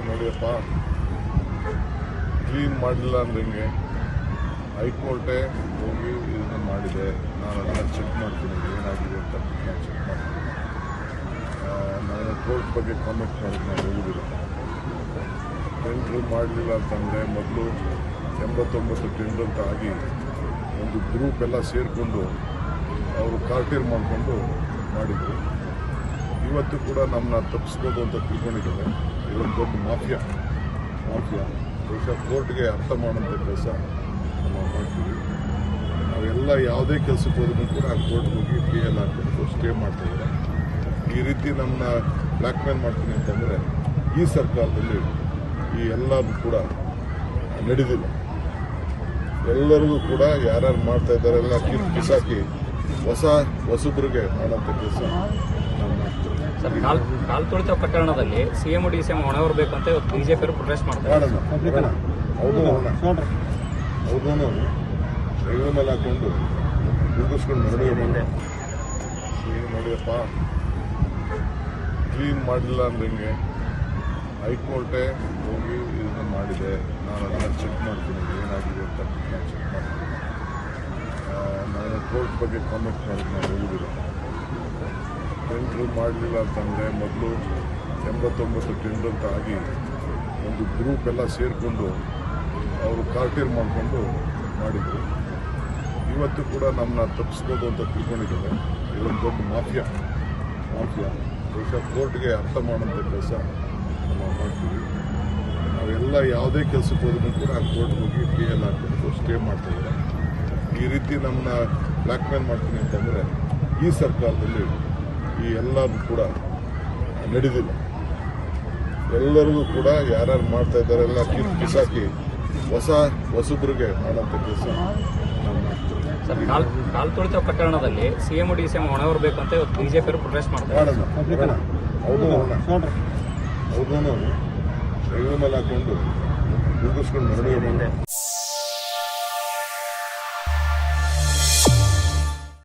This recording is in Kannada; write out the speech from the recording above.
ನೋಡಿಯಪ್ಪ, ಕ್ಲೀನ್ ಮಾಡಲಿಲ್ಲ ಅಂದ್ರೆ ಹಿಂಗೆ ಹೈಕೋರ್ಟೇ ಹೋಗಿ ಇದನ್ನು ಮಾಡಿದೆ. ನಾನು ಅದನ್ನು ಚೆಕ್ ಮಾಡ್ತೀನಿ, ಏನಾಗಿದೆ ಅಂತ ನಾನು ಚೆಕ್ ಮಾಡ್ತೀನಿ. ನಾನು ಕೋರ್ಟ್ ಬಗ್ಗೆ ಕಾಮೆಂಟ್ ಮಾಡೋದು ನಾನು ಹೋಗುದಿಲ್ಲ. ಟೆಂಡ್ರು ಮಾಡಲಿಲ್ಲ ಅಂತಂದರೆ ಮೊದಲು 89 ಟೆಂಡ್ರ್ ಅಂತ ಆಗಿ ಒಂದು ಗ್ರೂಪ್ ಎಲ್ಲ ಸೇರಿಕೊಂಡು ಅವರು ಕಾರ್ಟೇರ್ ಮಾಡಿಕೊಂಡು ಮಾಡಿದರು. ಇವತ್ತು ಕೂಡ ನಮ್ಮನ್ನ ತಪ್ಪಿಸ್ಬೋದು ಅಂತ ತಿಳ್ಕೊಂಡಿದ್ದಾರೆ. ಇದೊಂದು ದೊಡ್ಡ ಮಾಫಿಯಾ ಬಹುಶಃ ಕೋರ್ಟ್ಗೆ ಅರ್ಥ ಮಾಡೋಂಥ ಕೆಲಸ ನಾವು ಮಾಡ್ತೀವಿ. ನಾವೆಲ್ಲ ಯಾವುದೇ ಕೆಲಸಕ್ಕೆ ಹೋದ್ರೂ ಕೂಡ ಆ ಕೋರ್ಟ್ಗೆ ಹೋಗಿ PL ಹಾಕ್ಬಿಟ್ಟು ಸ್ಟೇ ಮಾಡ್ತಾಯಿದ್ದಾರೆ. ಈ ರೀತಿ ನಮ್ಮನ್ನ ಬ್ಲ್ಯಾಕ್ ಮೇಲ್ ಮಾಡ್ತೀನಿ ಅಂತಂದರೆ ಈ ಸರ್ಕಾರದಲ್ಲಿ ಈ ಎಲ್ಲರೂ ಕೂಡ ನಡೆದಿಲ್ಲ. ಎಲ್ಲರಿಗೂ ಕೂಡ ಯಾರ್ಯಾರು ಮಾಡ್ತಾ ಇದ್ದಾರೆ ಎಲ್ಲ ಕಿಸಾಕಿ ಹೊಸಬ್ರಿಗೆ ಮಾಡೋಂಥ ಕೆಲಸ ನಾವು ಮಾಡ್ತೀವಿ. ಸರ್, ಕಾಲ್ ತುಳಿತ ಪ್ರಕರಣದಲ್ಲಿ CM DCM ಹೊಣೆ ಹೊರಬೇಕು ಅಂತ ಇವತ್ತು BJP ಪ್ರೊಟೆಸ್ಟ್ ಮಾಡ್ತಾರೆ. ಅವ್ರನ್ನೂ ರೈಲ್ವೆ ಮೇಲೆ ಹಾಕೊಂಡು ಮುಗಿಸ್ಕೊಂಡು ನಡುವೆ ಬಂದೆ. ನೋಡಿಯಪ್ಪ, ಕ್ಲೀನ್ ಮಾಡಲಿಲ್ಲ ಅಂದ್ರೆ ಹಿಂಗೆ ಹೈಕೋರ್ಟೇ ಹೋಗಿ ಇದನ್ನು ಮಾಡಿದೆ. ನಾನು ಅದನ್ನು ಚೆಕ್ ಮಾಡ್ತೀನಿ, ಏನಾಗಿದೆ ಅಂತ ನಾನು ಚೆಕ್ ಮಾಡ್ತೀನಿ. ನಾನು ಕೋರ್ಟ್ ಬಗ್ಗೆ ಕಾಮೆಂಟ್ ಮಾಡೋದು ನಾನು ಹೋಗುದಿಲ್ಲ. ಟೆಂಡ್ರು ಮಾಡಲಿಲ್ಲ ಅಂತಂದರೆ ಮೊದಲು 89 ಟೆಂಡ್ರ್ ಅಂತ ಆಗಿ ಒಂದು ಗ್ರೂಪ್ ಎಲ್ಲ ಸೇರಿಕೊಂಡು ಅವರು ಕಾರ್ಟೇರ್ ಮಾಡಿಕೊಂಡು ಮಾಡಿದರು. ಇವತ್ತು ಕೂಡ ನಮ್ಮನ್ನ ತಪ್ಪಿಸ್ಬೋದು ಅಂತ ತಿಳ್ಕೊಂಡಿದ್ದಾರೆ. ಇದೊಂದು ದೊಡ್ಡ ಮಾಫಿಯಾ ಬಹುಶಃ ಕೋರ್ಟ್ಗೆ ಅರ್ಥ ಮಾಡೋಂಥ ಕೆಲಸ ನಾವು ಮಾಡ್ತೀವಿ. ನಾವೆಲ್ಲ ಯಾವುದೇ ಕೆಲಸಕ್ಕೆ ಹೋದ್ರೂ ಕೂಡ ಆ ಕೋರ್ಟ್ಗೆ ಹೋಗಿ PL ಹಾಕ್ಬಿಟ್ಟು ಸ್ಟೇ ಮಾಡ್ತಾಯಿದ್ದಾರೆ. ಈ ರೀತಿ ನಮ್ಮನ್ನ ಬ್ಲ್ಯಾಕ್ ಮೇಲ್ ಮಾಡ್ತೀನಿ ಅಂತಂದರೆ ಈ ಸರ್ಕಾರದಲ್ಲಿ ಈ ಎಲ್ಲರೂ ಕೂಡ ನಡೆದಿಲ್ಲ. ಎಲ್ಲರಿಗೂ ಕೂಡ ಯಾರ್ಯಾರು ಮಾಡ್ತಾ ಇದ್ದಾರೆ ಎಲ್ಲ ಕಿಸಾಕಿ ಹೊಸಬ್ರಿಗೆ ಮಾಡೋಂಥ ಕೆಲಸ ನಾವು ಮಾಡ್ತೀವಿ. ಸರ್, ಕಾಲ್ ತುಳಿತ ಪ್ರಕರಣದಲ್ಲಿ CM DCM ಹೊಣೆ ಹೊರಬೇಕು ಅಂತ ಇವತ್ತು BJP ಪ್ರೊಟೆಸ್ಟ್ ಮಾಡ್ತಾರೆ. ಅವ್ರನ್ನೂ ರೈಲ್ವೆ ಮೇಲೆ ಹಾಕೊಂಡು ಮುಗಿಸ್ಕೊಂಡು ನಡುವೆ ಬಂದೆ.